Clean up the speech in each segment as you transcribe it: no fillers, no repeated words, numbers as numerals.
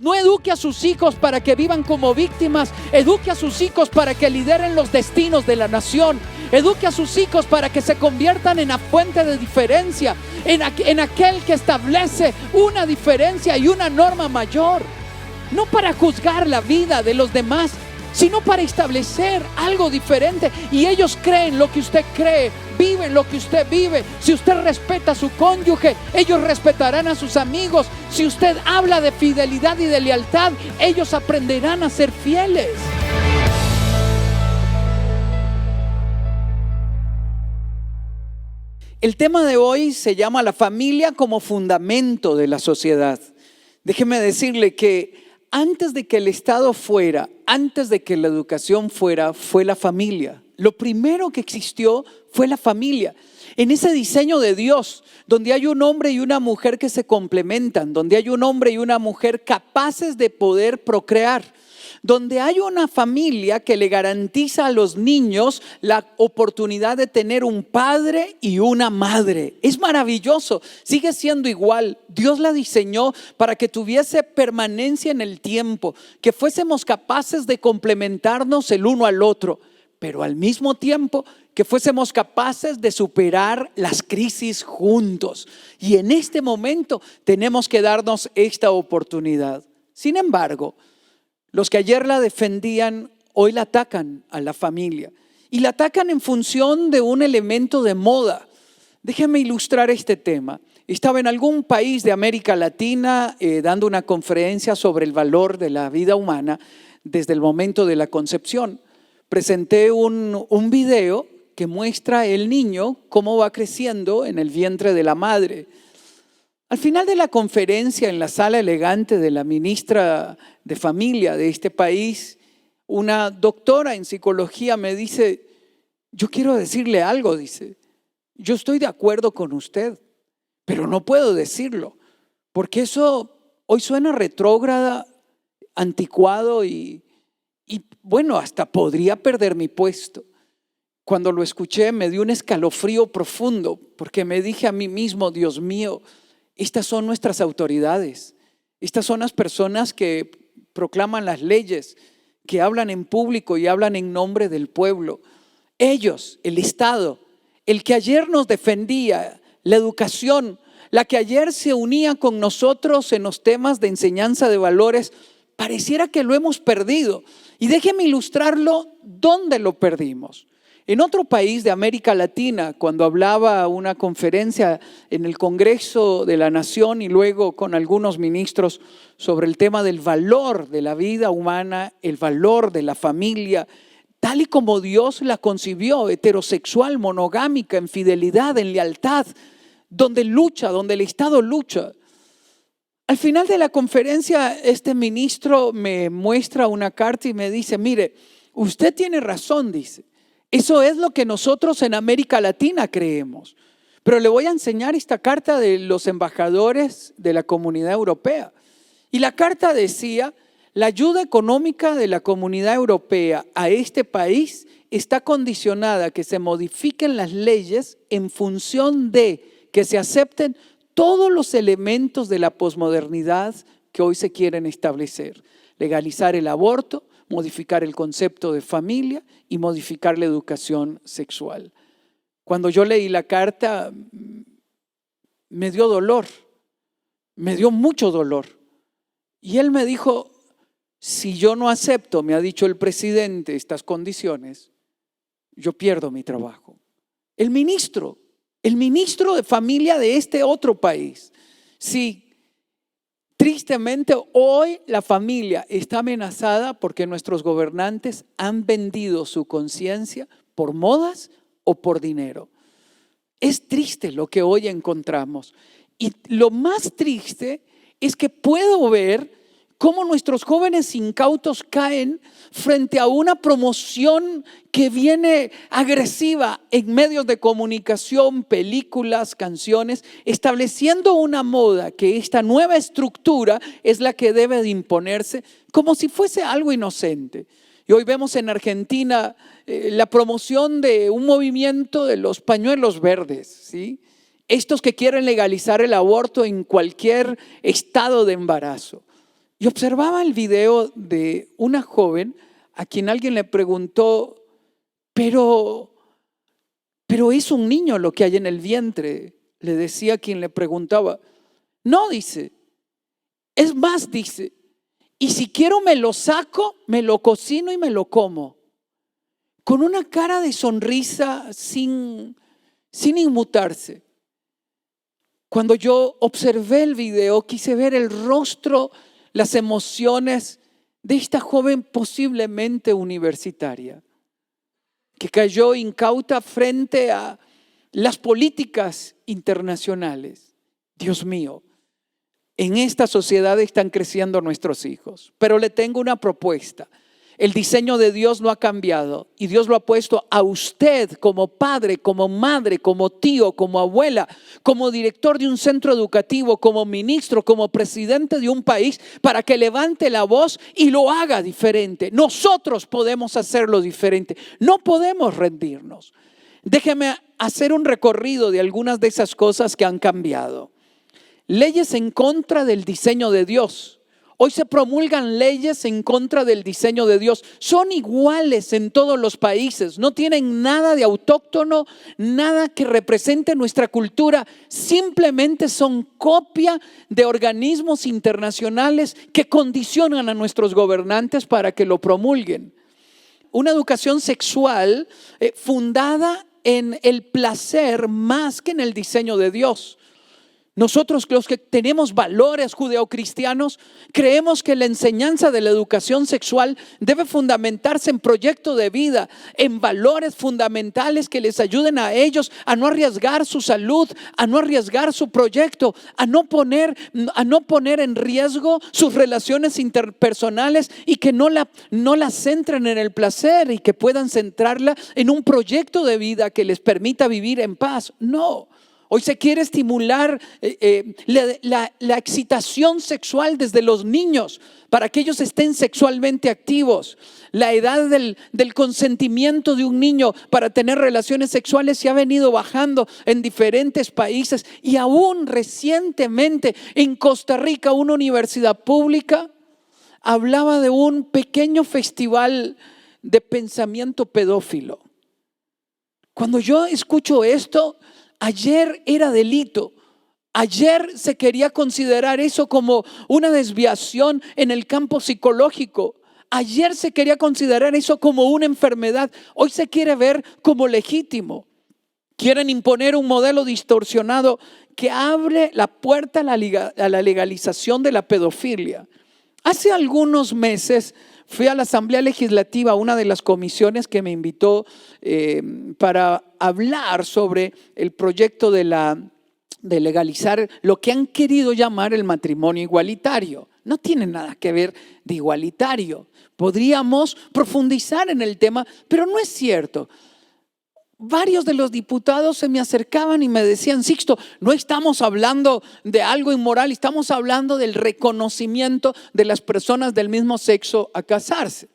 No eduque a sus hijos para que vivan como víctimas. Eduque a sus hijos para que lideren los destinos de la nación. Eduque a sus hijos para que se conviertan en la fuente de diferencia, en aquel que establece una diferencia y una norma mayor. No para juzgar la vida de los demás, sino para establecer algo diferente. Y ellos creen lo que usted cree, viven lo que usted vive. Si usted respeta a su cónyuge, ellos respetarán a sus amigos. Si usted habla de fidelidad y de lealtad, ellos aprenderán a ser fieles. El tema de hoy se llama la familia como fundamento de la sociedad. Déjeme decirle que antes de que el Estado fuera, antes de que la educación fuera, fue la familia. Lo primero que existió fue la familia. En ese diseño de Dios, donde hay un hombre y una mujer que se complementan, donde hay un hombre y una mujer capaces de poder procrear, donde hay una familia que le garantiza a los niños la oportunidad de tener un padre y una madre. Es maravilloso, sigue siendo igual. Dios la diseñó para que tuviese permanencia en el tiempo, que fuésemos capaces de complementarnos el uno al otro, pero al mismo tiempo que fuésemos capaces de superar las crisis juntos. Y en este momento tenemos que darnos esta oportunidad. Sin embargo, los que ayer la defendían, hoy la atacan a la familia. Y la atacan en función de un elemento de moda. Déjenme ilustrar este tema. Estaba en algún país de América Latina dando una conferencia sobre el valor de la vida humana desde el momento de la concepción. Presenté un video que muestra el niño cómo va creciendo en el vientre de la madre. Al final de la conferencia, en la sala elegante de la ministra de familia de este país, una doctora en psicología me dice: yo quiero decirle algo, dice, yo estoy de acuerdo con usted, pero no puedo decirlo, porque eso hoy suena retrógrada, anticuado y bueno, hasta podría perder mi puesto. Cuando lo escuché me dio un escalofrío profundo, porque me dije a mí mismo: Dios mío, estas son nuestras autoridades, estas son las personas que proclaman las leyes, que hablan en público y hablan en nombre del pueblo. Ellos, el Estado, el que ayer nos defendía, la educación, la que ayer se unía con nosotros en los temas de enseñanza de valores, pareciera que lo hemos perdido. Y déjeme ilustrarlo dónde lo perdimos. En otro país de América Latina, cuando hablaba una conferencia en el Congreso de la Nación y luego con algunos ministros sobre el tema del valor de la vida humana, el valor de la familia, tal y como Dios la concibió, heterosexual, monogámica, en fidelidad, en lealtad, donde lucha, donde el Estado lucha. Al final de la conferencia, este ministro me muestra una carta y me dice: mire, usted tiene razón, dice. Eso es lo que nosotros en América Latina creemos. Pero le voy a enseñar esta carta de los embajadores de la Comunidad Europea. Y la carta decía: la ayuda económica de la Comunidad Europea a este país está condicionada a que se modifiquen las leyes en función de que se acepten todos los elementos de la posmodernidad que hoy se quieren establecer. Legalizar el aborto, modificar el concepto de familia y modificar la educación sexual. Cuando yo leí la carta, me dio dolor, me dio mucho dolor. Y él me dijo: si yo no acepto, me ha dicho el presidente, estas condiciones, yo pierdo mi trabajo. El ministro de familia de este otro país. Sí. Tristemente, hoy la familia está amenazada porque nuestros gobernantes han vendido su conciencia por modas o por dinero. Es triste lo que hoy encontramos. Y lo más triste es que puedo ver cómo nuestros jóvenes incautos caen frente a una promoción que viene agresiva en medios de comunicación, películas, canciones, estableciendo una moda que esta nueva estructura es la que debe de imponerse como si fuese algo inocente. Y hoy vemos en Argentina la promoción de un movimiento de los pañuelos verdes, ¿sí? Estos que quieren legalizar el aborto en cualquier estado de embarazo. Y observaba el video de una joven a quien alguien le preguntó, pero es un niño lo que hay en el vientre. Le decía a quien le preguntaba. No, dice. Es más, dice, y si quiero me lo saco, me lo cocino y me lo como. Con una cara de sonrisa sin inmutarse. Cuando yo observé el video, quise ver el rostro, las emociones de esta joven posiblemente universitaria, que cayó incauta frente a las políticas internacionales. Dios mío, en esta sociedad están creciendo nuestros hijos, pero le tengo una propuesta. El diseño de Dios no ha cambiado y Dios lo ha puesto a usted como padre, como madre, como tío, como abuela, como director de un centro educativo, como ministro, como presidente de un país, para que levante la voz y lo haga diferente. Nosotros podemos hacerlo diferente, no podemos rendirnos. Déjeme hacer un recorrido de algunas de esas cosas que han cambiado. Leyes en contra del diseño de Dios. Hoy se promulgan leyes en contra del diseño de Dios. Son iguales en todos los países. No tienen nada de autóctono, nada que represente nuestra cultura. Simplemente son copia de organismos internacionales que condicionan a nuestros gobernantes para que lo promulguen. Una educación sexual fundada en el placer más que en el diseño de Dios. Nosotros, los que tenemos valores judeocristianos, creemos que la enseñanza de la educación sexual debe fundamentarse en proyecto de vida, en valores fundamentales que les ayuden a ellos a no arriesgar su salud, a no arriesgar su proyecto, a no poner en riesgo sus relaciones interpersonales y que no la centren en el placer y que puedan centrarla en un proyecto de vida que les permita vivir en paz. No. Hoy se quiere estimular la excitación sexual desde los niños para que ellos estén sexualmente activos. La edad del consentimiento de un niño para tener relaciones sexuales se ha venido bajando en diferentes países. Y aún recientemente en Costa Rica, una universidad pública hablaba de un pequeño festival de pensamiento pedófilo. Cuando yo escucho esto, ayer era delito. Ayer se quería considerar eso como una desviación en el campo psicológico. Ayer se quería considerar eso como una enfermedad. Hoy se quiere ver como legítimo. Quieren imponer un modelo distorsionado que abre la puerta a la legalización de la pedofilia. Hace algunos meses fui a la Asamblea Legislativa, una de las comisiones que me invitó para hablar sobre el proyecto de legalizar lo que han querido llamar el matrimonio igualitario. No tiene nada que ver de igualitario. Podríamos profundizar en el tema, pero no es cierto. Varios de los diputados se me acercaban y me decían: Sixto, no estamos hablando de algo inmoral, estamos hablando del reconocimiento de las personas del mismo sexo a casarse.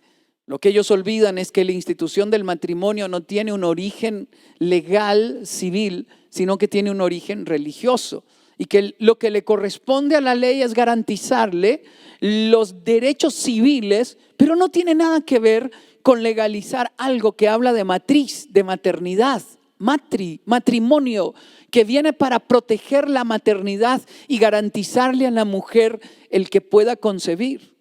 Lo que ellos olvidan es que la institución del matrimonio no tiene un origen legal, civil, sino que tiene un origen religioso. Y que lo que le corresponde a la ley es garantizarle los derechos civiles, pero no tiene nada que ver con legalizar algo que habla de matriz, de maternidad, matrimonio, que viene para proteger la maternidad y garantizarle a la mujer el que pueda concebir.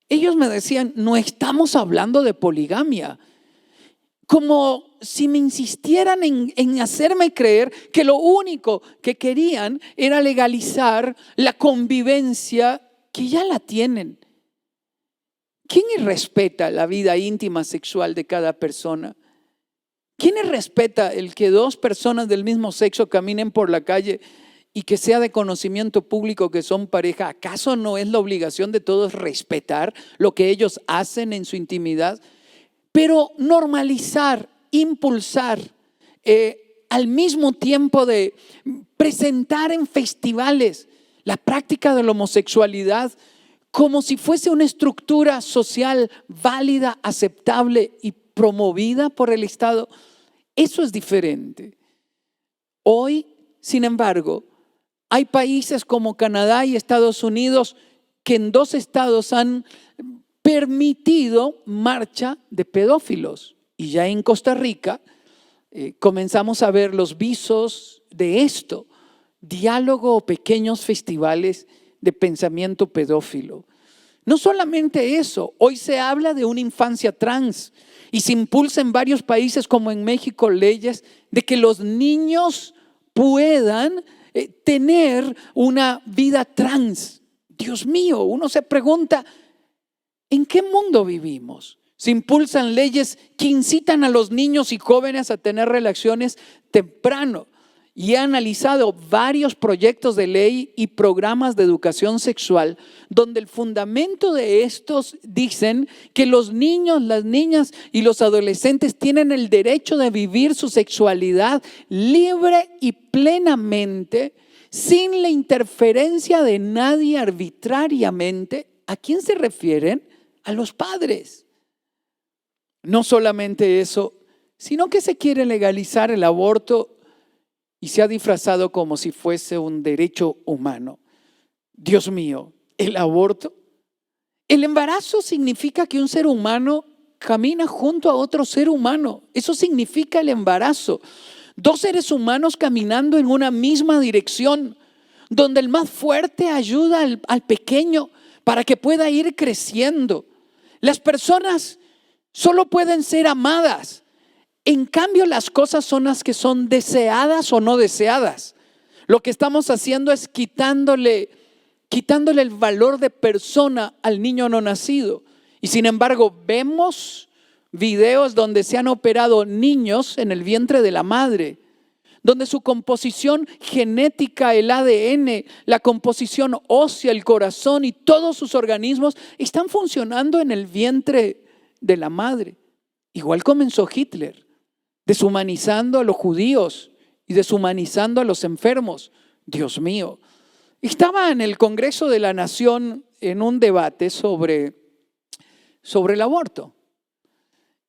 Ellos me decían: no estamos hablando de poligamia. Como si me insistieran en hacerme creer que lo único que querían era legalizar la convivencia que ya la tienen. ¿Quién respeta la vida íntima sexual de cada persona? ¿Quién respeta el que dos personas del mismo sexo caminen por la calle y que sea de conocimiento público que son pareja? ¿Acaso no es la obligación de todos respetar lo que ellos hacen en su intimidad? Pero normalizar, impulsar, al mismo tiempo de presentar en festivales la práctica de la homosexualidad como si fuese una estructura social válida, aceptable y promovida por el Estado, eso es diferente. Hoy, sin embargo, hay países como Canadá y Estados Unidos que en 2 estados han permitido marcha de pedófilos. Y ya en Costa Rica comenzamos a ver los visos de esto. Diálogo o pequeños festivales de pensamiento pedófilo. No solamente eso, hoy se habla de una infancia trans y se impulsa en varios países como en México leyes de que los niños puedan tener una vida trans. Dios mío, uno se pregunta, ¿en qué mundo vivimos? Se impulsan leyes que incitan a los niños y jóvenes a tener relaciones temprano. Y he analizado varios proyectos de ley y programas de educación sexual donde el fundamento de estos dicen que los niños, las niñas y los adolescentes tienen el derecho de vivir su sexualidad libre y plenamente, sin la interferencia de nadie arbitrariamente. ¿A quién se refieren? A los padres. No solamente eso, sino que se quiere legalizar el aborto y se ha disfrazado como si fuese un derecho humano. Dios mío, ¿el aborto? El embarazo significa que un ser humano camina junto a otro ser humano. Eso significa el embarazo. 2 seres humanos caminando en una misma dirección, donde el más fuerte ayuda al pequeño para que pueda ir creciendo. Las personas solo pueden ser amadas. En cambio, las cosas son las que son deseadas o no deseadas. Lo que estamos haciendo es quitándole el valor de persona al niño no nacido. Y sin embargo, vemos videos donde se han operado niños en el vientre de la madre, donde su composición genética, el ADN, la composición ósea, el corazón y todos sus organismos están funcionando en el vientre de la madre. Igual comenzó Hitler, deshumanizando a los judíos y deshumanizando a los enfermos. Dios mío. Estaba en el Congreso de la Nación en un debate sobre el aborto.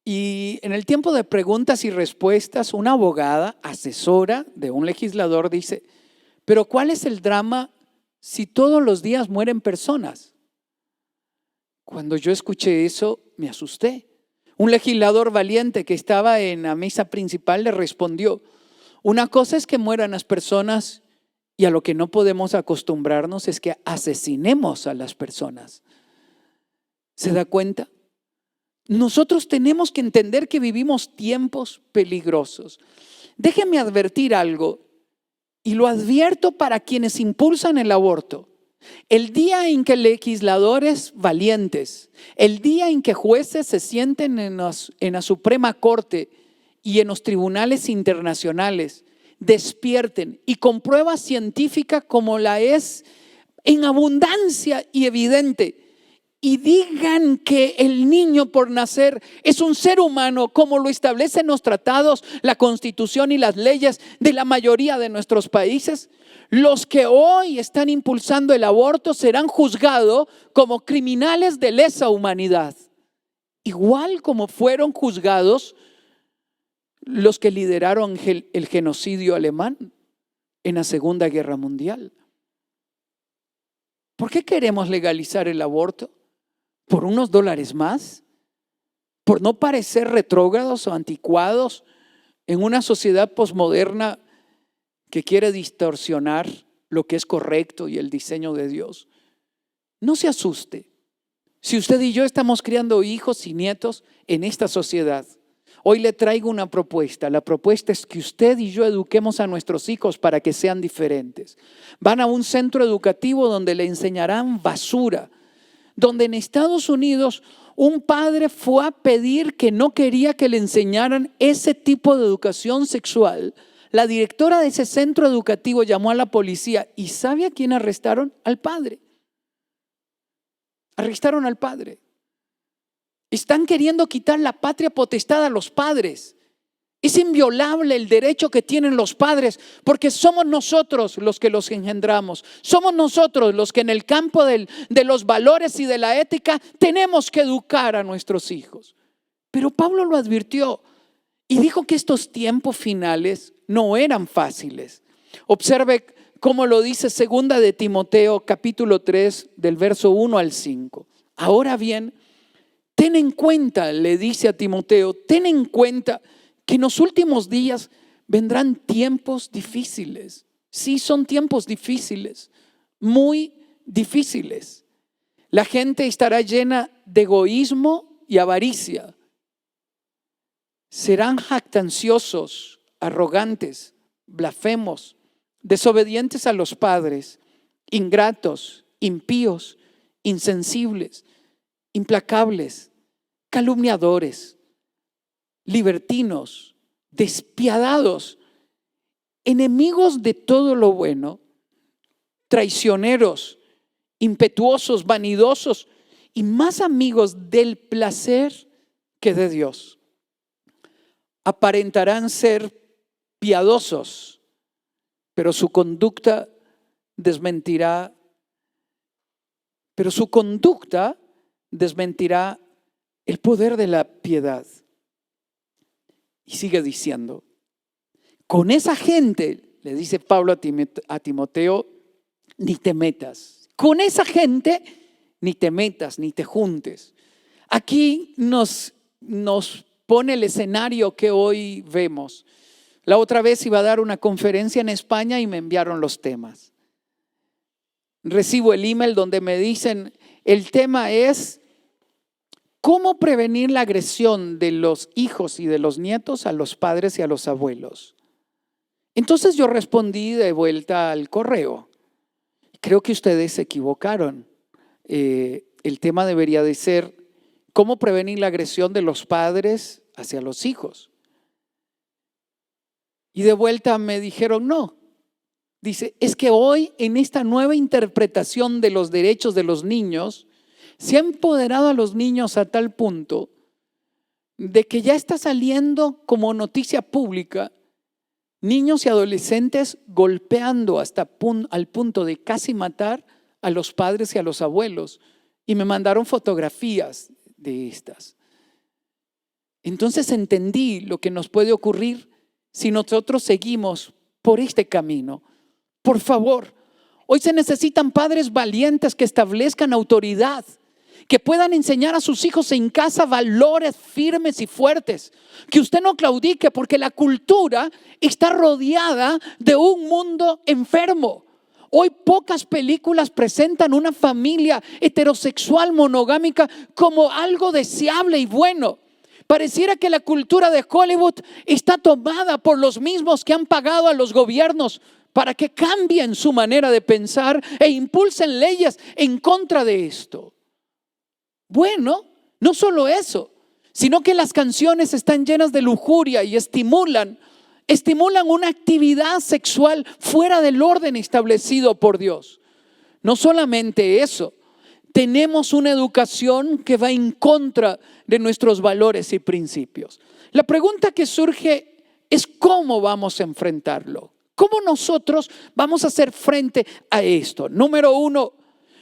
Y en el tiempo de preguntas y respuestas, una abogada, asesora de un legislador, dice, pero ¿cuál es el drama si todos los días mueren personas? Cuando yo escuché eso, me asusté. Un legislador valiente que estaba en la mesa principal le respondió, una cosa es que mueran las personas y a lo que no podemos acostumbrarnos es que asesinemos a las personas. ¿Se da cuenta? Nosotros tenemos que entender que vivimos tiempos peligrosos. Déjenme advertir algo, y lo advierto para quienes impulsan el aborto. El día en que legisladores valientes, el día en que jueces se sienten en la Suprema Corte y en los tribunales internacionales, despierten y con prueba científica como la es en abundancia y evidente, y digan que el niño por nacer es un ser humano como lo establecen los tratados, la Constitución y las leyes de la mayoría de nuestros países, los que hoy están impulsando el aborto serán juzgados como criminales de lesa humanidad, igual como fueron juzgados los que lideraron el genocidio alemán en la Segunda Guerra Mundial. ¿Por qué queremos legalizar el aborto? ¿Por unos dólares más? ¿Por no parecer retrógrados o anticuados en una sociedad posmoderna que quiere distorsionar lo que es correcto y el diseño de Dios? No se asuste. Si usted y yo estamos criando hijos y nietos en esta sociedad, hoy le traigo una propuesta. La propuesta es que usted y yo eduquemos a nuestros hijos para que sean diferentes. Van a un centro educativo donde le enseñarán basura, donde en Estados Unidos un padre fue a pedir que no quería que le enseñaran ese tipo de educación sexual. La directora de ese centro educativo llamó a la policía y ¿sabe a quién arrestaron? Al padre. Arrestaron al padre. Están queriendo quitar la patria potestad a los padres. Es inviolable el derecho que tienen los padres porque somos nosotros los que los engendramos. Somos nosotros los que en el campo de los valores y de la ética tenemos que educar a nuestros hijos. Pero Pablo lo advirtió y dijo que estos tiempos finales no eran fáciles. Observe como lo dice segunda de Timoteo, capítulo 3, del verso 1 al 5. Ahora bien, ten en cuenta, le dice a Timoteo, ten en cuenta que en los últimos días vendrán tiempos difíciles. Sí, son tiempos difíciles, muy difíciles. La gente estará llena de egoísmo y avaricia. Serán jactanciosos, arrogantes, blasfemos, desobedientes a los padres, ingratos, impíos, insensibles, implacables, calumniadores, libertinos, despiadados, enemigos de todo lo bueno, traicioneros, impetuosos, vanidosos y más amigos del placer que de Dios. Aparentarán ser piadosos, pero su conducta desmentirá el poder de la piedad. Y sigue diciendo, con esa gente, le dice Pablo a Timoteo, ni te metas. Con esa gente ni te metas, ni te juntes. Aquí nos pone el escenario que hoy vemos. La otra vez iba a dar una conferencia en España y me enviaron los temas. Recibo el email donde me dicen, el tema es cómo prevenir la agresión de los hijos y de los nietos a los padres y a los abuelos. Entonces yo respondí de vuelta al correo. Creo que ustedes se equivocaron. El tema debería de ser cómo prevenir la agresión de los padres hacia los hijos. Y de vuelta me dijeron no. Dice, es que hoy en esta nueva interpretación de los derechos de los niños, se ha empoderado a los niños a tal punto de que ya está saliendo como noticia pública niños y adolescentes golpeando hasta al punto de casi matar a los padres y a los abuelos. Y me mandaron fotografías de estas. Entonces entendí lo que nos puede ocurrir si nosotros seguimos por este camino. Por favor, hoy se necesitan padres valientes que establezcan autoridad, que puedan enseñar a sus hijos en casa valores firmes y fuertes, que usted no claudique porque la cultura está rodeada de un mundo enfermo. Hoy pocas películas presentan una familia heterosexual monogámica como algo deseable y bueno. Pareciera que la cultura de Hollywood está tomada por los mismos que han pagado a los gobiernos para que cambien su manera de pensar e impulsen leyes en contra de esto. Bueno, no solo eso, sino que las canciones están llenas de lujuria y estimulan una actividad sexual fuera del orden establecido por Dios. No solamente eso, tenemos una educación que va en contra de nuestros valores y principios. La pregunta que surge es cómo vamos a enfrentarlo. ¿Cómo nosotros vamos a hacer frente a esto? Número uno,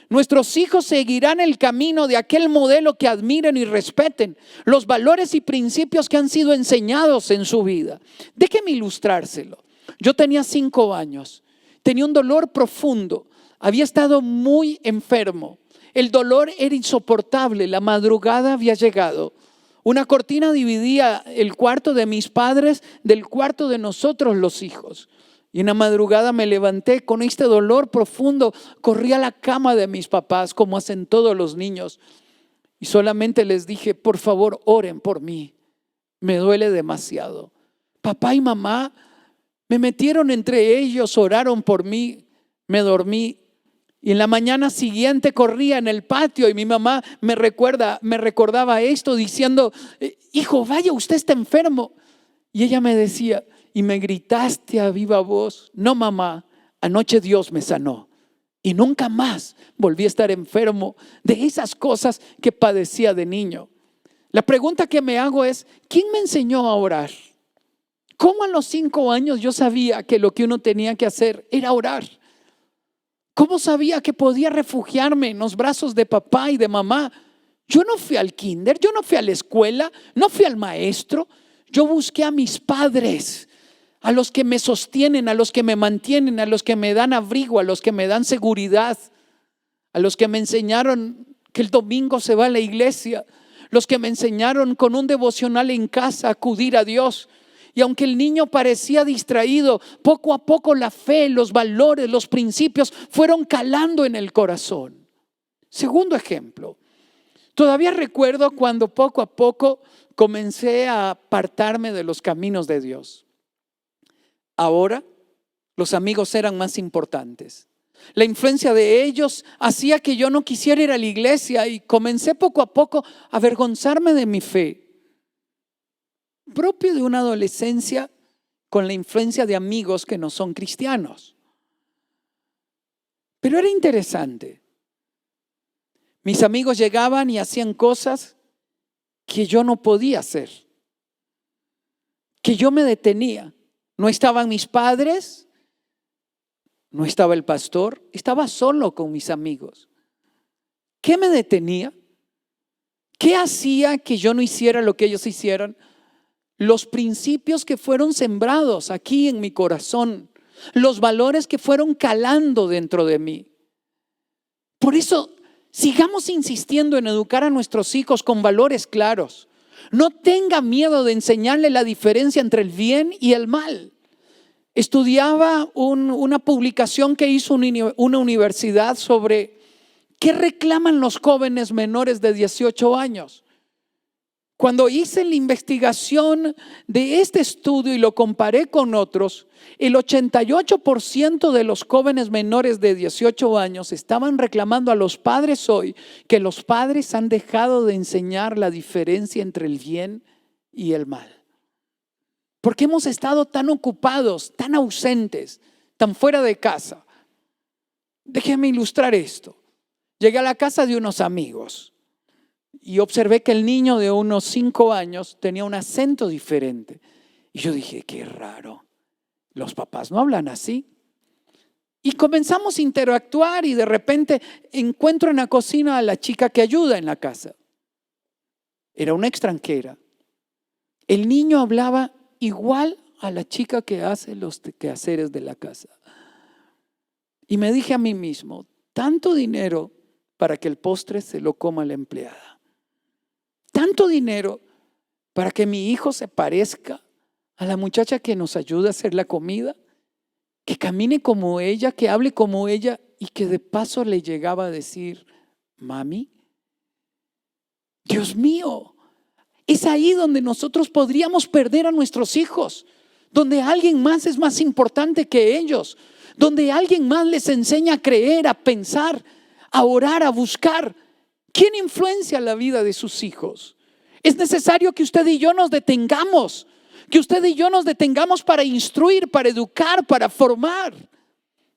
nuestros hijos seguirán el camino de aquel modelo que admiren y respeten, los valores y principios que han sido enseñados en su vida. Déjeme ilustrárselo. Yo tenía 5 años, tenía un dolor profundo, había estado muy enfermo. El dolor era insoportable, la madrugada había llegado. Una cortina dividía el cuarto de mis padres del cuarto de nosotros los hijos. Y en la madrugada me levanté con este dolor profundo, corrí a la cama de mis papás como hacen todos los niños y solamente les dije, por favor, oren por mí, me duele demasiado. Papá y mamá me metieron entre ellos, oraron por mí, me dormí y en la mañana siguiente corría en el patio y mi mamá me recordaba esto diciendo, hijo, vaya, usted está enfermo. Y ella me decía, y me gritaste a viva voz, no mamá, anoche Dios me sanó y nunca más volví a estar enfermo de esas cosas que padecía de niño. La pregunta que me hago es, ¿quién me enseñó a orar? ¿Cómo a los 5 años yo sabía que lo que uno tenía que hacer era orar? ¿Cómo sabía que podía refugiarme en los brazos de papá y de mamá? Yo no fui al kinder, yo no fui a la escuela, no fui al maestro, yo busqué a mis padres. a los que me sostienen, a los que me mantienen, a los que me dan abrigo, a los que me dan seguridad, a los que me enseñaron que el domingo se va a la iglesia, los que me enseñaron con un devocional en casa a acudir a Dios. Y aunque el niño parecía distraído, poco a poco la fe, los valores, los principios fueron calando en el corazón. Segundo ejemplo, todavía recuerdo cuando poco a poco comencé a apartarme de los caminos de Dios. Ahora los amigos eran más importantes. La influencia de ellos hacía que yo no quisiera ir a la iglesia y comencé poco a poco a avergonzarme de mi fe. Propio de una adolescencia con la influencia de amigos que no son cristianos. Pero era interesante. Mis amigos llegaban y hacían cosas que yo no podía hacer, que yo me detenía. No estaban mis padres, no estaba el pastor, estaba solo con mis amigos. ¿Qué me detenía? ¿Qué hacía que yo no hiciera lo que ellos hicieran? Los principios que fueron sembrados aquí en mi corazón, los valores que fueron calando dentro de mí. Por eso, sigamos insistiendo en educar a nuestros hijos con valores claros. No tenga miedo de enseñarle la diferencia entre el bien y el mal. Estudiaba una publicación que hizo una universidad sobre qué reclaman los jóvenes menores de 18 años. Cuando hice la investigación de este estudio y lo comparé con otros, el 88% de los jóvenes menores de 18 años estaban reclamando a los padres hoy que los padres han dejado de enseñar la diferencia entre el bien y el mal. Porque hemos estado tan ocupados, tan ausentes, tan fuera de casa. Déjeme ilustrar esto. Llegué a la casa de unos amigos y observé que el niño de unos 5 años tenía un acento diferente. Y yo dije, qué raro, los papás no hablan así. Y comenzamos a interactuar y de repente encuentro en la cocina a la chica que ayuda en la casa. Era una extranjera. El niño hablaba igual a la chica que hace los quehaceres de la casa. Y me dije a mí mismo, tanto dinero para que el postre se lo coma la empleada. Tanto dinero para que mi hijo se parezca a la muchacha que nos ayuda a hacer la comida, que camine como ella, que hable como ella y que de paso le llegaba a decir, mami. Dios mío, es ahí donde nosotros podríamos perder a nuestros hijos, donde alguien más es más importante que ellos, donde alguien más les enseña a creer, a pensar, a orar, a buscar. ¿Quién influencia la vida de sus hijos? Es necesario que usted y yo nos detengamos, para instruir, para educar, para formar.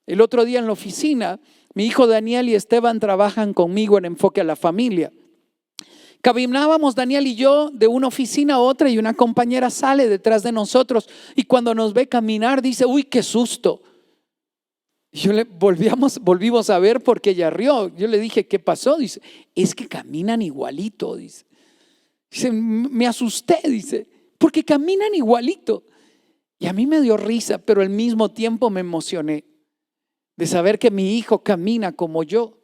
El otro día en la oficina, mi hijo Daniel y Esteban trabajan conmigo en Enfoque a la Familia. Caminábamos Daniel y yo de una oficina a otra y una compañera sale detrás de nosotros y cuando nos ve caminar dice, uy, qué susto. Y yo le volvimos a ver porque ella rió. Yo le dije, ¿qué pasó? Dice, es que caminan igualito. Dice, me asusté, dice, porque caminan igualito. Y a mí me dio risa, pero al mismo tiempo me emocioné de saber que mi hijo camina como yo.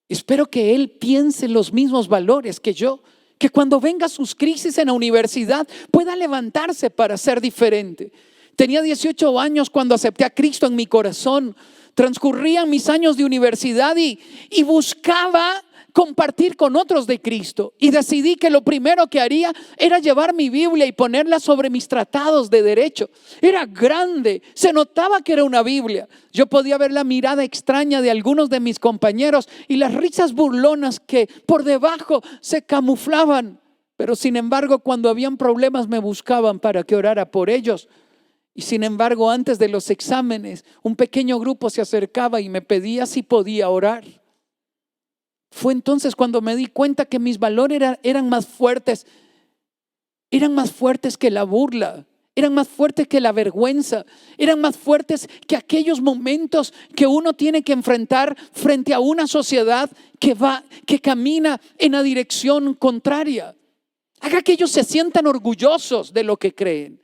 Espero que él piense los mismos valores que yo, que cuando venga sus crisis en la universidad pueda levantarse para ser diferente. Tenía 18 años cuando acepté a Cristo en mi corazón. Transcurrían mis años de universidad y buscaba compartir con otros de Cristo. Y decidí que lo primero que haría era llevar mi Biblia y ponerla sobre mis tratados de derecho. Era grande, se notaba que era una Biblia. Yo podía ver la mirada extraña de algunos de mis compañeros y las risas burlonas que por debajo se camuflaban. Pero sin embargo, cuando habían problemas me buscaban para que orara por ellos. Y sin embargo, antes de los exámenes, un pequeño grupo se acercaba y me pedía si podía orar. Fue entonces cuando me di cuenta que mis valores eran más fuertes. Eran más fuertes que la burla. Eran más fuertes que la vergüenza. Eran más fuertes que aquellos momentos que uno tiene que enfrentar frente a una sociedad que camina en la dirección contraria. Haga que ellos se sientan orgullosos de lo que creen.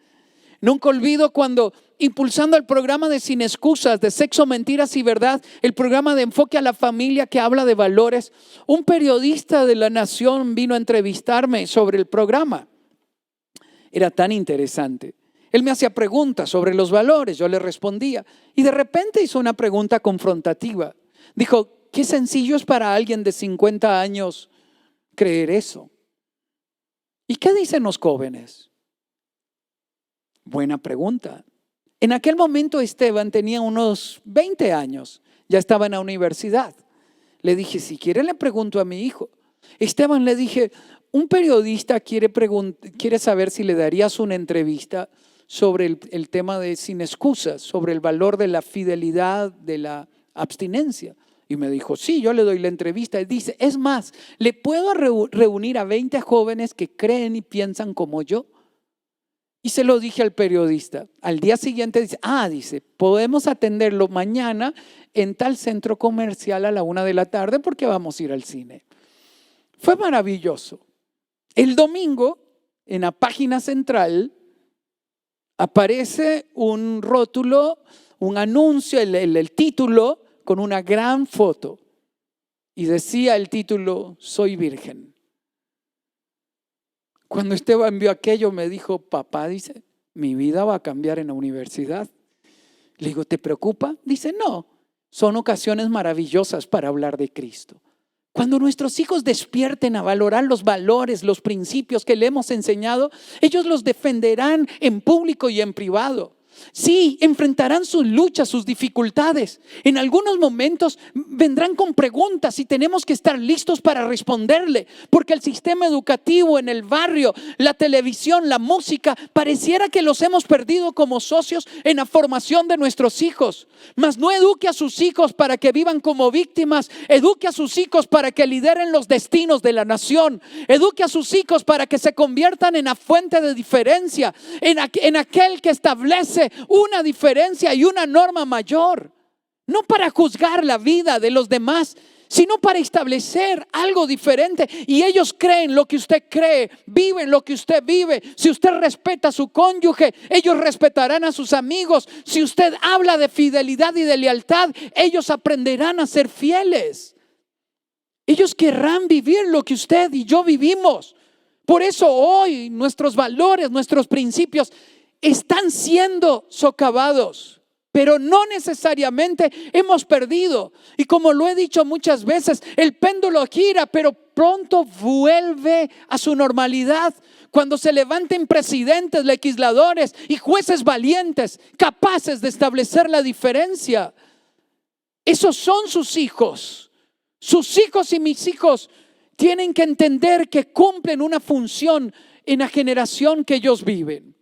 Nunca olvido cuando, impulsando el programa de Sin Excusas, de Sexo, Mentiras y Verdad, el programa de enfoque a la familia que habla de valores, un periodista de La Nación vino a entrevistarme sobre el programa. Era tan interesante. Él me hacía preguntas sobre los valores, yo le respondía. Y de repente hizo una pregunta confrontativa. Dijo, qué sencillo es para alguien de 50 años creer eso. ¿Y qué dicen los jóvenes? Buena pregunta. En aquel momento Esteban tenía unos 20 años, ya estaba en la universidad. Le dije, si quiere le pregunto a mi hijo. Esteban, le dije, un periodista quiere saber si le darías una entrevista sobre el tema de Sin Excusas, sobre el valor de la fidelidad, de la abstinencia. Y me dijo, sí, yo le doy la entrevista. Y dice, es más, ¿le puedo reunir a 20 jóvenes que creen y piensan como yo? Y se lo dije al periodista. Al día siguiente dice, podemos atenderlo mañana en tal centro comercial a la 1 de la tarde porque vamos a ir al cine. Fue maravilloso. El domingo, en la página central, aparece un rótulo, un anuncio, el título, con una gran foto. Y decía el título, soy virgen. Cuando Esteban vio aquello me dijo, papá, dice, mi vida va a cambiar en la universidad. Le digo, ¿te preocupa? Dice, no, son ocasiones maravillosas para hablar de Cristo. Cuando nuestros hijos despierten a valorar los valores, los principios que le hemos enseñado, ellos los defenderán en público y en privado. Sí, enfrentarán sus luchas, sus dificultades. En algunos momentos vendrán con preguntas y tenemos que estar listos para responderle, porque el sistema educativo en el barrio, la televisión, la música, pareciera que los hemos perdido como socios en la formación de nuestros hijos. Mas no eduque a sus hijos para que vivan como víctimas, eduque a sus hijos para que lideren los destinos de la nación, eduque a sus hijos para que se conviertan en la fuente de diferencia, en aquel que establece una diferencia y una norma mayor, no para juzgar la vida de los demás, sino para establecer algo diferente. Y ellos creen lo que usted cree, viven lo que usted vive. Si usted respeta a su cónyuge, ellos respetarán a sus amigos. Si usted habla de fidelidad y de lealtad, ellos aprenderán a ser fieles. Ellos querrán vivir lo que usted y yo vivimos. Por eso hoy nuestros valores, nuestros principios están siendo socavados, pero no necesariamente hemos perdido. Y como lo he dicho muchas veces, el péndulo gira, pero pronto vuelve a su normalidad. Cuando se levanten presidentes, legisladores y jueces valientes, capaces de establecer la diferencia. Esos son sus hijos. Sus hijos y mis hijos tienen que entender que cumplen una función en la generación que ellos viven.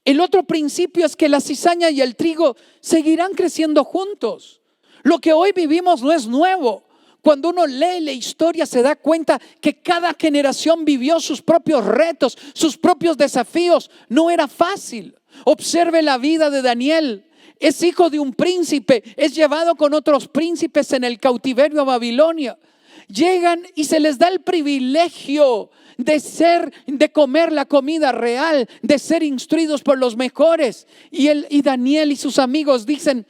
El otro principio es que la cizaña y el trigo seguirán creciendo juntos. Lo que hoy vivimos no es nuevo. Cuando uno lee la historia se da cuenta que cada generación vivió sus propios retos, sus propios desafíos. No era fácil. Observe la vida de Daniel. Es hijo de un príncipe, es llevado con otros príncipes en el cautiverio a Babilonia. Llegan y se les da el privilegio de comer la comida real, de ser instruidos por los mejores. Y Daniel y sus amigos dicen,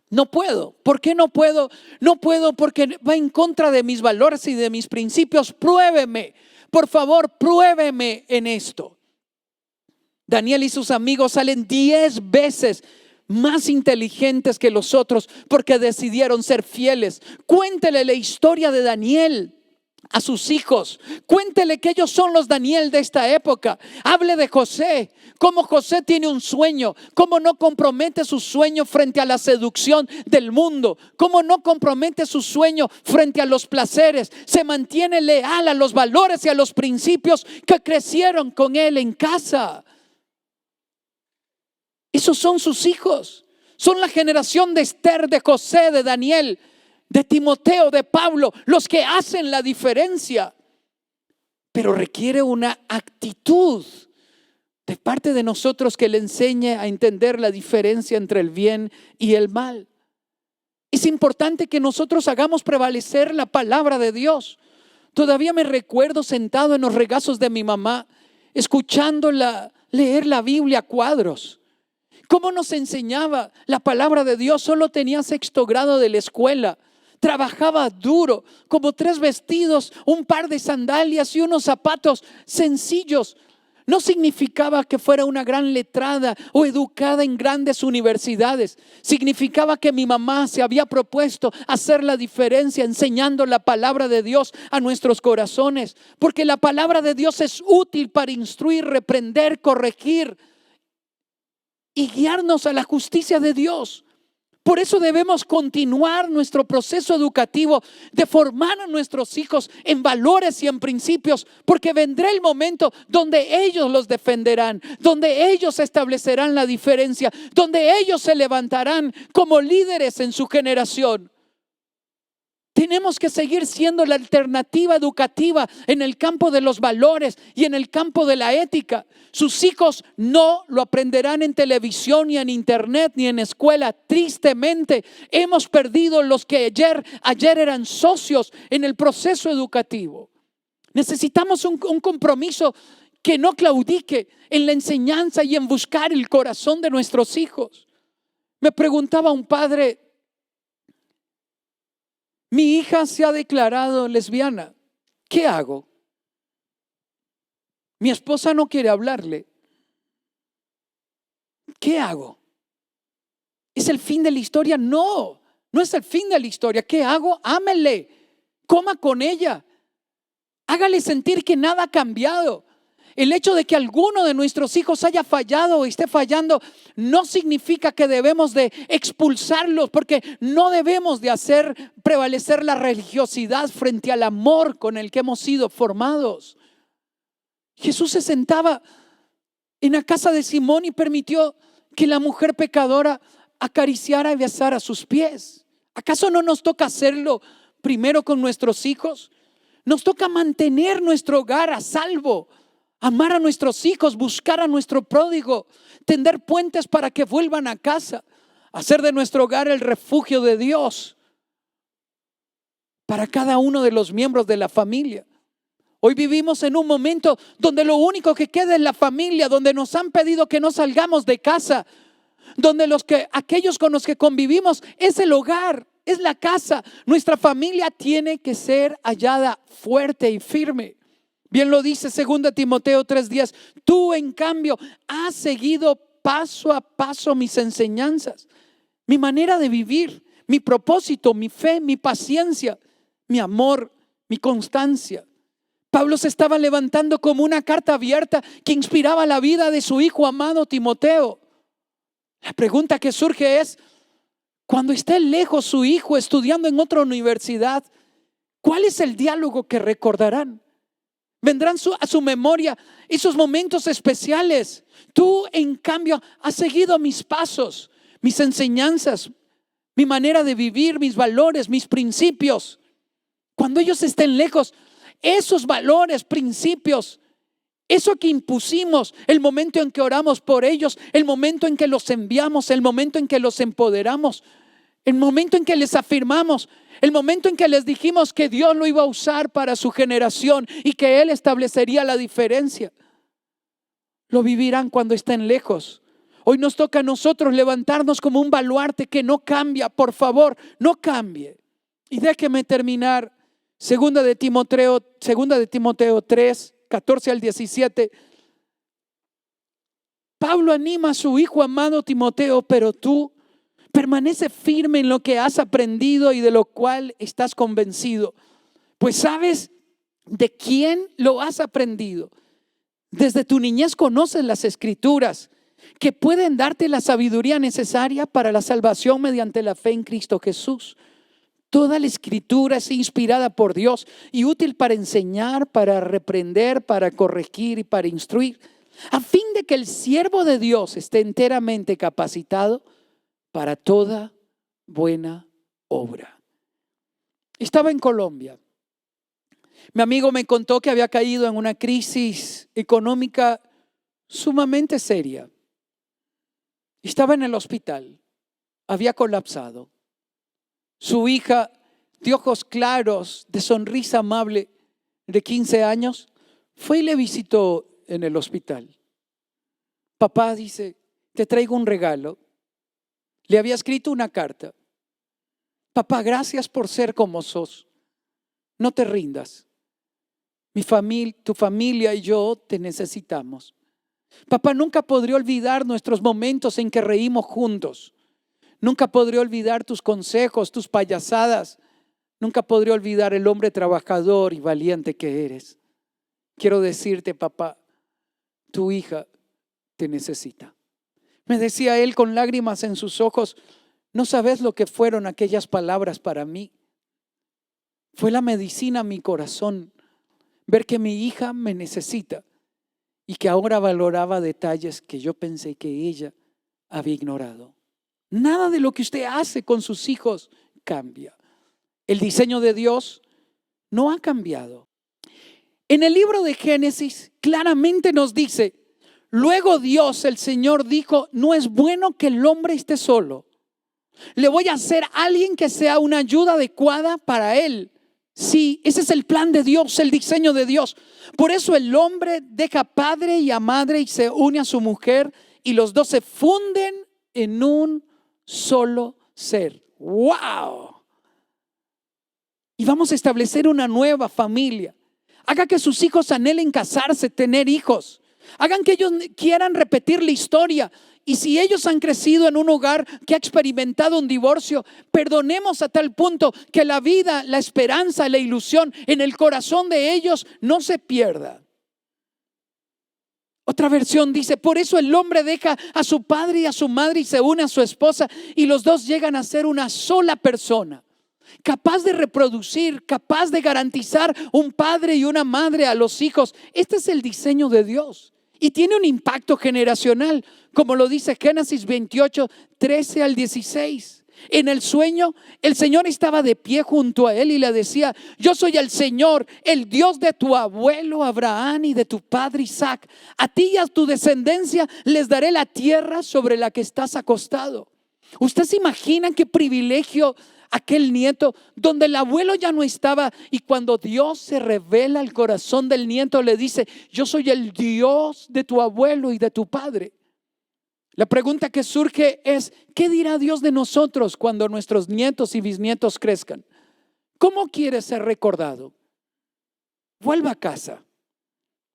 no puedo. ¿Por qué no puedo? No puedo porque va en contra de mis valores y de mis principios. Pruébeme, por favor, pruébeme en esto. Daniel y sus amigos salen 10 veces más inteligentes que los otros porque decidieron ser fieles. Cuéntele la historia de Daniel a sus hijos. Cuéntele que ellos son los Daniel de esta época. Hable de José, cómo José tiene un sueño, cómo no compromete su sueño frente a la seducción del mundo, cómo no compromete su sueño frente a los placeres, se mantiene leal a los valores y a los principios que crecieron con él en casa. Esos son sus hijos. Son la generación de Esther, de José, de Daniel, de Timoteo, de Pablo, los que hacen la diferencia. Pero requiere una actitud de parte de nosotros que le enseñe a entender la diferencia entre el bien y el mal. Es importante que nosotros hagamos prevalecer la palabra de Dios. Todavía me recuerdo sentado en los regazos de mi mamá, escuchando la leer la Biblia a cuadros. ¿Cómo nos enseñaba la palabra de Dios? Solo tenía sexto grado de la escuela. Trabajaba duro, como 3 vestidos, un par de sandalias y unos zapatos sencillos. No significaba que fuera una gran letrada o educada en grandes universidades. Significaba que mi mamá se había propuesto hacer la diferencia enseñando la palabra de Dios a nuestros corazones. Porque la palabra de Dios es útil para instruir, reprender, corregir y guiarnos a la justicia de Dios. Por eso debemos continuar nuestro proceso educativo de formar a nuestros hijos en valores y en principios, porque vendrá el momento donde ellos los defenderán, donde ellos establecerán la diferencia, donde ellos se levantarán como líderes en su generación. Tenemos que seguir siendo la alternativa educativa en el campo de los valores y en el campo de la ética. Sus hijos no lo aprenderán en televisión, ni en internet, ni en escuela. Tristemente, hemos perdido los que ayer eran socios en el proceso educativo. Necesitamos un compromiso que no claudique en la enseñanza y en buscar el corazón de nuestros hijos. Me preguntaba un padre: mi hija se ha declarado lesbiana, ¿qué hago? Mi esposa no quiere hablarle, ¿qué hago? ¿Es el fin de la historia? No, no es el fin de la historia. ¿Qué hago? Ámele, coma con ella, hágale sentir que nada ha cambiado. El hecho de que alguno de nuestros hijos haya fallado o esté fallando no significa que debemos de expulsarlos, porque no debemos de hacer prevalecer la religiosidad frente al amor con el que hemos sido formados. Jesús se sentaba en la casa de Simón y permitió que la mujer pecadora acariciara y besara sus pies. ¿Acaso no nos toca hacerlo primero con nuestros hijos? Nos toca mantener nuestro hogar a salvo, amar a nuestros hijos, buscar a nuestro pródigo, tender puentes para que vuelvan a casa, hacer de nuestro hogar el refugio de Dios para cada uno de los miembros de la familia. Hoy vivimos en un momento donde lo único que queda es la familia, donde nos han pedido que no salgamos de casa, donde aquellos con los que convivimos es el hogar, es la casa. Nuestra familia tiene que ser hallada fuerte y firme. Bien lo dice 2 Timoteo 3:10. Tú, en cambio, has seguido paso a paso mis enseñanzas, mi manera de vivir, mi propósito, mi fe, mi paciencia, mi amor, mi constancia. Pablo se estaba levantando como una carta abierta que inspiraba la vida de su hijo amado Timoteo. La pregunta que surge es: cuando esté lejos su hijo estudiando en otra universidad, ¿cuál es el diálogo que recordarán? Vendrán a su memoria esos momentos especiales. Tú, en cambio, has seguido mis pasos, mis enseñanzas, mi manera de vivir, mis valores, mis principios. Cuando ellos estén lejos, esos valores, principios, eso que impusimos, el momento en que oramos por ellos, el momento en que los enviamos, el momento en que los empoderamos, el momento en que les afirmamos, el momento en que les dijimos que Dios lo iba a usar para su generación y que Él establecería la diferencia, lo vivirán cuando estén lejos. Hoy nos toca a nosotros levantarnos como un baluarte que no cambia. Por favor, no cambie. Y déjeme terminar. Segunda de Timoteo 3, 14 al 17. Pablo anima a su hijo amado Timoteo: pero tú permanece firme en lo que has aprendido y de lo cual estás convencido, pues sabes de quién lo has aprendido. Desde tu niñez conoces las escrituras, que pueden darte la sabiduría necesaria para la salvación mediante la fe en Cristo Jesús. Toda la escritura es inspirada por Dios y útil para enseñar, para reprender, para corregir y para instruir, a fin de que el siervo de Dios esté enteramente capacitado para toda buena obra. Estaba en Colombia. Mi amigo me contó que había caído en una crisis económica sumamente seria. Estaba en el hospital, había colapsado. Su hija, de ojos claros, de sonrisa amable, de 15 años, fue y le visitó en el hospital. Papá dice, te traigo un regalo. Le había escrito una carta. Papá, gracias por ser como sos. No te rindas. Tu familia y yo te necesitamos. Papá, nunca podré olvidar nuestros momentos en que reímos juntos. Nunca podré olvidar tus consejos, tus payasadas. Nunca podré olvidar el hombre trabajador y valiente que eres. Quiero decirte, papá, tu hija te necesita. Me decía él con lágrimas en sus ojos, no sabes lo que fueron aquellas palabras para mí. Fue la medicina a mi corazón, ver que mi hija me necesita y que ahora valoraba detalles que yo pensé que ella había ignorado. Nada de lo que usted hace con sus hijos cambia. El diseño de Dios no ha cambiado. En el libro de Génesis claramente nos dice, luego Dios, el Señor, dijo, no es bueno que el hombre esté solo. Le voy a hacer a alguien que sea una ayuda adecuada para él. Sí, ese es el plan de Dios, el diseño de Dios. Por eso el hombre deja a padre y a madre y se une a su mujer y los dos se funden en un solo ser. ¡Wow! Y vamos a establecer una nueva familia. Haga que sus hijos anhelen casarse, tener hijos. Hagan que ellos quieran repetir la historia. Y si ellos han crecido en un hogar que ha experimentado un divorcio, perdonemos a tal punto que la vida, la esperanza, la ilusión en el corazón de ellos no se pierda. Otra versión dice, por eso el hombre deja a su padre y a su madre y se une a su esposa y los dos llegan a ser una sola persona. Capaz de reproducir, capaz de garantizar un padre y una madre a los hijos. Este es el diseño de Dios y tiene un impacto generacional, como lo dice Génesis 28, 13 al 16. En el sueño, el Señor estaba de pie junto a él y le decía, yo soy el Señor, el Dios de tu abuelo Abraham y de tu padre Isaac. A ti y a tu descendencia les daré la tierra sobre la que estás acostado. ¿Usted se imagina qué privilegio aquel nieto donde el abuelo ya no estaba y cuando Dios se revela al corazón del nieto le dice, yo soy el Dios de tu abuelo y de tu padre? La pregunta que surge es, ¿qué dirá Dios de nosotros cuando nuestros nietos y bisnietos crezcan? ¿Cómo quiere ser recordado? Vuelva a casa,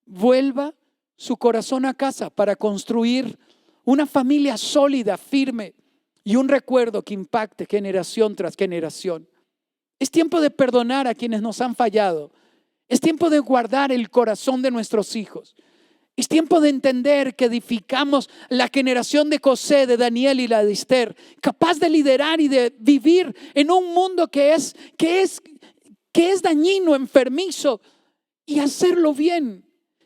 vuelva su corazón a casa para construir una familia sólida, firme y un recuerdo que impacte generación tras generación. Es tiempo de perdonar a quienes nos han fallado. Es tiempo de guardar el corazón de nuestros hijos. Es tiempo de entender que edificamos la generación de José, de Daniel y la de Esther, capaz de liderar y de vivir en un mundo que es dañino, enfermizo, y hacerlo bien.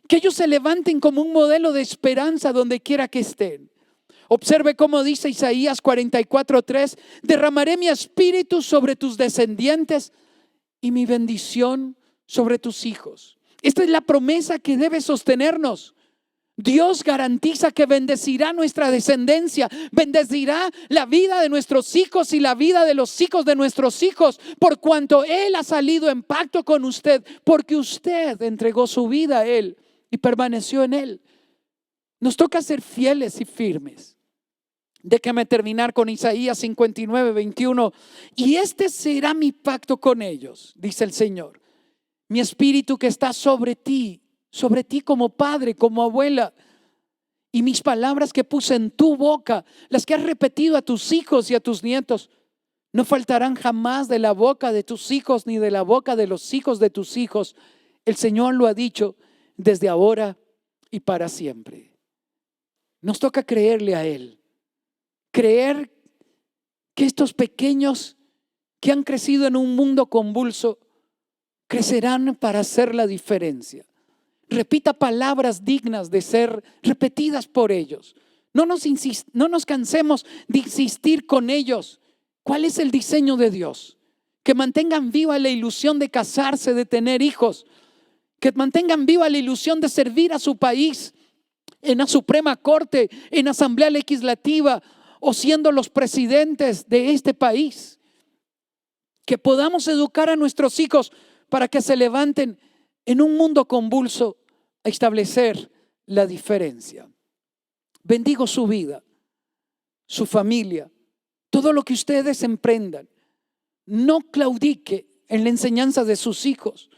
Que ellos se levanten como un modelo de esperanza donde quiera que estén. Observe cómo dice Isaías 44:3, derramaré mi espíritu sobre tus descendientes y mi bendición sobre tus hijos. Esta es la promesa que debe sostenernos. Dios garantiza que bendecirá nuestra descendencia, bendecirá la vida de nuestros hijos y la vida de los hijos de nuestros hijos, por cuanto Él ha salido en pacto con usted, porque usted entregó su vida a Él y permaneció en Él. Nos toca ser fieles y firmes. Déjame terminar con Isaías 59:21. Y este será mi pacto con ellos, dice el Señor. Mi espíritu que está sobre ti como padre, como abuela. Y mis palabras que puse en tu boca, las que has repetido a tus hijos y a tus nietos, no faltarán jamás de la boca de tus hijos ni de la boca de los hijos de tus hijos. El Señor lo ha dicho desde ahora y para siempre. Nos toca creerle a Él. Creer que estos pequeños que han crecido en un mundo convulso crecerán para hacer la diferencia. Repita palabras dignas de ser repetidas por ellos. No nos cansemos de insistir con ellos. ¿Cuál es el diseño de Dios? Que mantengan viva la ilusión de casarse, de tener hijos. Que mantengan viva la ilusión de servir a su país en la Suprema Corte, en Asamblea Legislativa o siendo los presidentes de este país. Que podamos educar a nuestros hijos para que se levanten en un mundo convulso a establecer la diferencia. Bendigo su vida, su familia, todo lo que ustedes emprendan. No claudique en la enseñanza de sus hijos.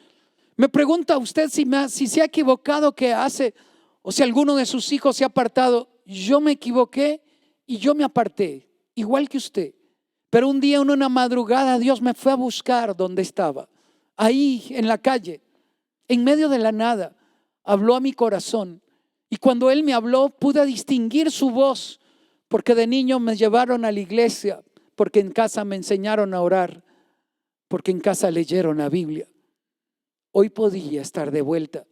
Me pregunta usted si se ha equivocado, ¿qué hace? O si alguno de sus hijos se ha apartado. Yo me equivoqué y yo me aparté, igual que usted. Pero un día en una madrugada Dios me fue a buscar donde estaba, ahí en la calle, en medio de la nada. Habló a mi corazón y cuando Él me habló pude distinguir su voz, porque de niño me llevaron a la iglesia, porque en casa me enseñaron a orar, porque en casa leyeron la Biblia. Hoy podía estar de vuelta,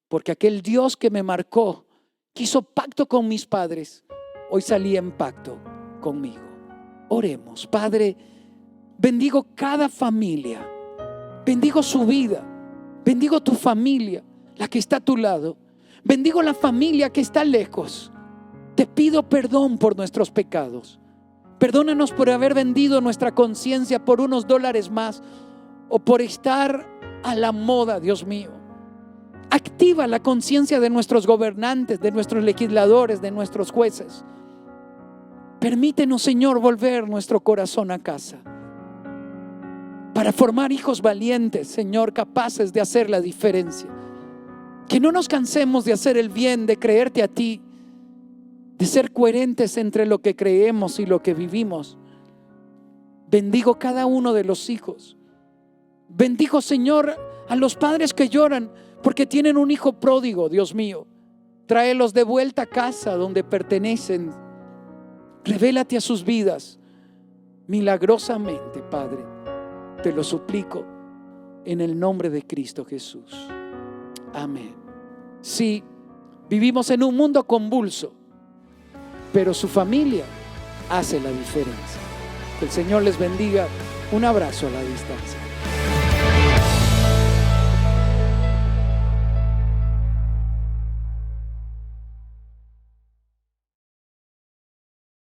porque aquel Dios que me marcó, que hizo pacto con mis padres, hoy salía en pacto conmigo. Oremos. Padre, bendigo cada familia, bendigo su vida, bendigo tu familia, la que está a tu lado, bendigo la familia que está lejos. Te pido perdón por nuestros pecados. Perdónanos por haber vendido nuestra conciencia por unos dólares más o por estar a la moda, Dios mío. Activa la conciencia de nuestros gobernantes, de nuestros legisladores, de nuestros jueces. Permítenos, Señor, volver nuestro corazón a casa para formar hijos valientes, Señor, capaces de hacer la diferencia. Que no nos cansemos de hacer el bien, de creerte a ti, de ser coherentes entre lo que creemos y lo que vivimos. Bendigo cada uno de los hijos. Bendigo, Señor, a los padres que lloran porque tienen un hijo pródigo, Dios mío. Tráelos de vuelta a casa donde pertenecen. Revélate a sus vidas milagrosamente, Padre. Te lo suplico en el nombre de Cristo Jesús. Amén. Sí, vivimos en un mundo convulso, pero su familia hace la diferencia. Que el Señor les bendiga. Un abrazo a la distancia.